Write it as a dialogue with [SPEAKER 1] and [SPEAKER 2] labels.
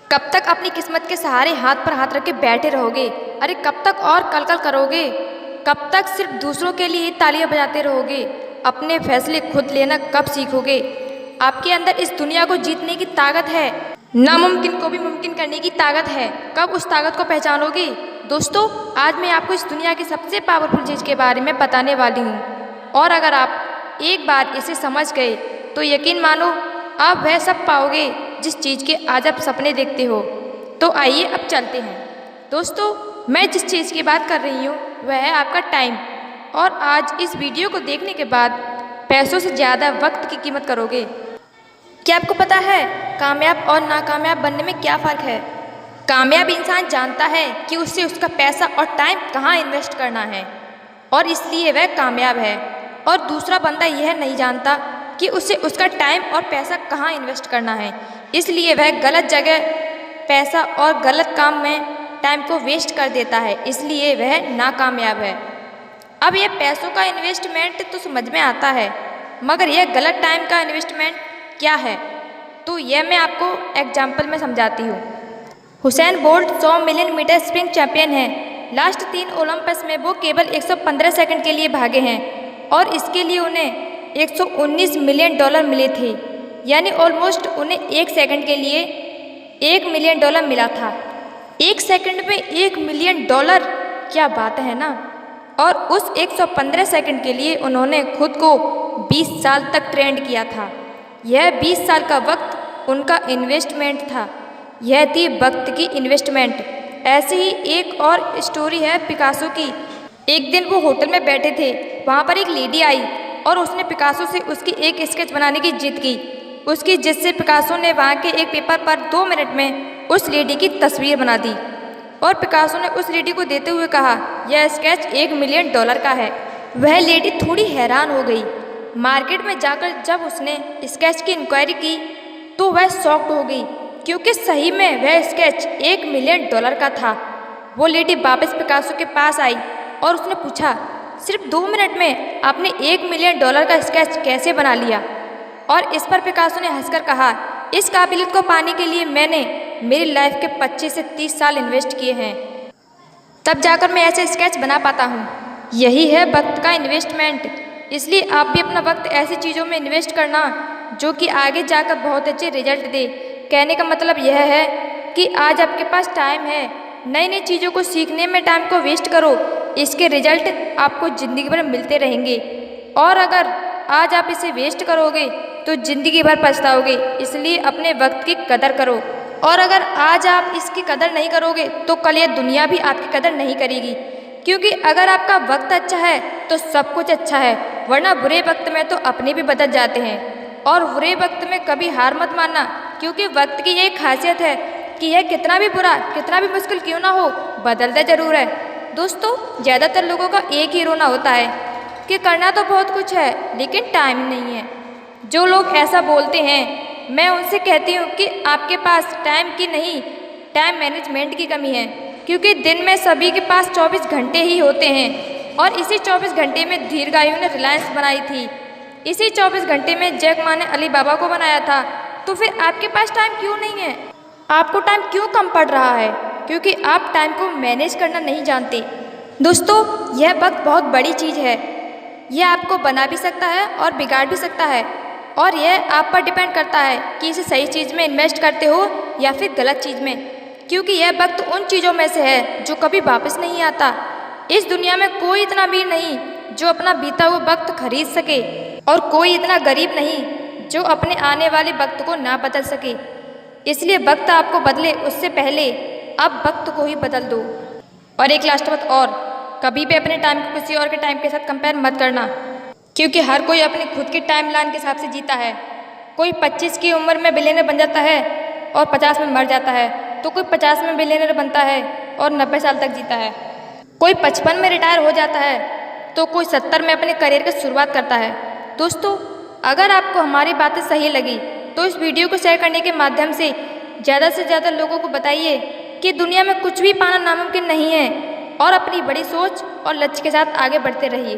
[SPEAKER 1] कब तक अपनी किस्मत के सहारे हाथ पर हाथ रख के बैठे रहोगे? अरे कब तक और कल करोगे? कब तक सिर्फ दूसरों के लिए ही तालियां बजाते रहोगे? अपने फैसले खुद लेना कब सीखोगे? आपके अंदर इस दुनिया को जीतने की ताकत है, नामुमकिन को भी मुमकिन करने की ताकत है। कब उस ताकत को पहचानोगे? दोस्तों, आज मैं आपको इस दुनिया की सबसे पावरफुल चीज़ के बारे में बताने वाली हूँ, और अगर आप एक बार इसे समझ गए तो यकीन मानो आप वह सब पाओगे जिस चीज़ के आज आप सपने देखते हो। तो आइए अब चलते हैं। दोस्तों, मैं जिस चीज़ की बात कर रही हूँ वह है आपका टाइम। और आज इस वीडियो को देखने के बाद पैसों से ज़्यादा वक्त की कीमत करोगे। क्या आपको पता है कामयाब और नाकामयाब बनने में क्या फ़र्क है? कामयाब इंसान जानता है कि उससे उसका पैसा और टाइम कहाँ इन्वेस्ट करना है, और इसलिए वह कामयाब है। और दूसरा बंदा यह नहीं जानता कि उसे उसका टाइम और पैसा कहाँ इन्वेस्ट करना है, इसलिए वह गलत जगह पैसा और गलत काम में टाइम को वेस्ट कर देता है, इसलिए वह नाकामयाब है। अब यह पैसों का इन्वेस्टमेंट तो समझ में आता है, मगर यह गलत टाइम का इन्वेस्टमेंट क्या है, तो यह मैं आपको एग्जाम्पल में समझाती हूँ। Usain Bolt 100 million metre sprint champion है। लास्ट 3 ओलंपिक्स में वो केवल 115 सेकंड के लिए भागे हैं, और इसके लिए उन्हें $119 मिलियन मिले थे, यानी ऑलमोस्ट उन्हें 1 सेकंड के लिए $1 मिलियन मिला था। 1 सेकंड में $1 मिलियन, क्या बात है ना। और उस 115 सेकंड के लिए उन्होंने खुद को 20 साल तक ट्रेंड किया था। यह 20 साल का वक्त उनका इन्वेस्टमेंट था। यह थी वक्त की इन्वेस्टमेंट। ऐसे ही एक और स्टोरी है पिकासो की। एक दिन वो होटल में बैठे थे, वहाँ पर एक लेडी आई और उसने पिकासो से उसकी एक स्केच बनाने की जिद की। उसकी जिद से पिकासो ने वहाँ के एक पेपर पर 2 मिनट में उस लेडी की तस्वीर बना दी, और पिकासो ने उस लेडी को देते हुए कहा, यह स्केच $1 मिलियन का है। वह लेडी थोड़ी हैरान हो गई। मार्केट में जाकर जब उसने स्केच की इंक्वायरी की तो वह शॉक्ड हो गई, क्योंकि सही में वह स्केच $1 मिलियन का था। वो लेडी वापस पिकासो के पास आई और उसने पूछा, सिर्फ 2 मिनट में आपने $1 मिलियन का स्केच कैसे बना लिया? और इस पर पिकासो ने हंसकर कहा, इस काबिलियत को पाने के लिए मैंने मेरी लाइफ के 25 से 30 साल इन्वेस्ट किए हैं, तब जाकर मैं ऐसे स्केच बना पाता हूँ। यही है वक्त का इन्वेस्टमेंट। इसलिए आप भी अपना वक्त ऐसी चीज़ों में इन्वेस्ट करना जो कि आगे जाकर बहुत अच्छे रिजल्ट दे। कहने का मतलब यह है कि आज आपके पास टाइम है, नई नई चीज़ों को सीखने में टाइम को वेस्ट करो, इसके रिजल्ट आपको ज़िंदगी भर मिलते रहेंगे। और अगर आज आप इसे वेस्ट करोगे तो ज़िंदगी भर पछताओगे। इसलिए अपने वक्त की कदर करो, और अगर आज आप इसकी कदर नहीं करोगे तो कल यह दुनिया भी आपकी कदर नहीं करेगी। क्योंकि अगर आपका वक्त अच्छा है तो सब कुछ अच्छा है, वरना बुरे वक्त में तो अपने भी बदल जाते हैं। और बुरे वक्त में कभी हार मत मानना, क्योंकि वक्त की एक खासियत है कि यह कितना भी बुरा, कितना भी मुश्किल क्यों ना हो, बदलता जरूर है। दोस्तों, ज़्यादातर लोगों का एक ही रोना होता है कि करना तो बहुत कुछ है लेकिन टाइम नहीं है। जो लोग ऐसा बोलते हैं, मैं उनसे कहती हूँ कि आपके पास टाइम की नहीं, टाइम मैनेजमेंट की कमी है। क्योंकि दिन में सभी के पास 24 घंटे ही होते हैं, और इसी 24 घंटे में दीर्घायु ने रिलायंस बनाई थी। इसी 24 घंटे में जैक मा ने अली बाबा को बनाया था। तो फिर आपके पास टाइम क्यों नहीं है? आपको टाइम क्यों कम पड़ रहा है? क्योंकि आप टाइम को मैनेज करना नहीं जानते। दोस्तों, यह वक्त बहुत बड़ी चीज़ है। यह आपको बना भी सकता है और बिगाड़ भी सकता है, और यह आप पर डिपेंड करता है कि इसे सही चीज़ में इन्वेस्ट करते हो या फिर गलत चीज़ में। क्योंकि यह वक्त उन चीज़ों में से है जो कभी वापस नहीं आता। इस दुनिया में कोई इतना अमीर नहीं जो अपना बीता हुआ वक्त खरीद सके, और कोई इतना गरीब नहीं जो अपने आने वाले वक्त को ना बदल सके। इसलिए वक्त आपको बदले उससे पहले आप वक्त को ही बदल दो। और एक लास्ट बात और, कभी भी अपने टाइम को किसी और के टाइम के साथ कंपेयर मत करना, क्योंकि हर कोई अपने खुद की टाइम लाइन के हिसाब से जीता है। कोई 25 की उम्र में बिलियनर बन जाता है और 50 में मर जाता है, तो कोई 50 में बिलियनर बनता है और 90 साल तक जीता है। कोई 55 में रिटायर हो जाता है, तो कोई 70 में अपने करियर की शुरुआत करता है। दोस्तों, अगर आपको हमारी बातें सही लगी तो इस वीडियो को शेयर करने के माध्यम से ज़्यादा लोगों को बताइए कि दुनिया में कुछ भी पाना नामुमकिन नहीं है, और अपनी बड़ी सोच और लक्ष्य के साथ आगे बढ़ते रहिए।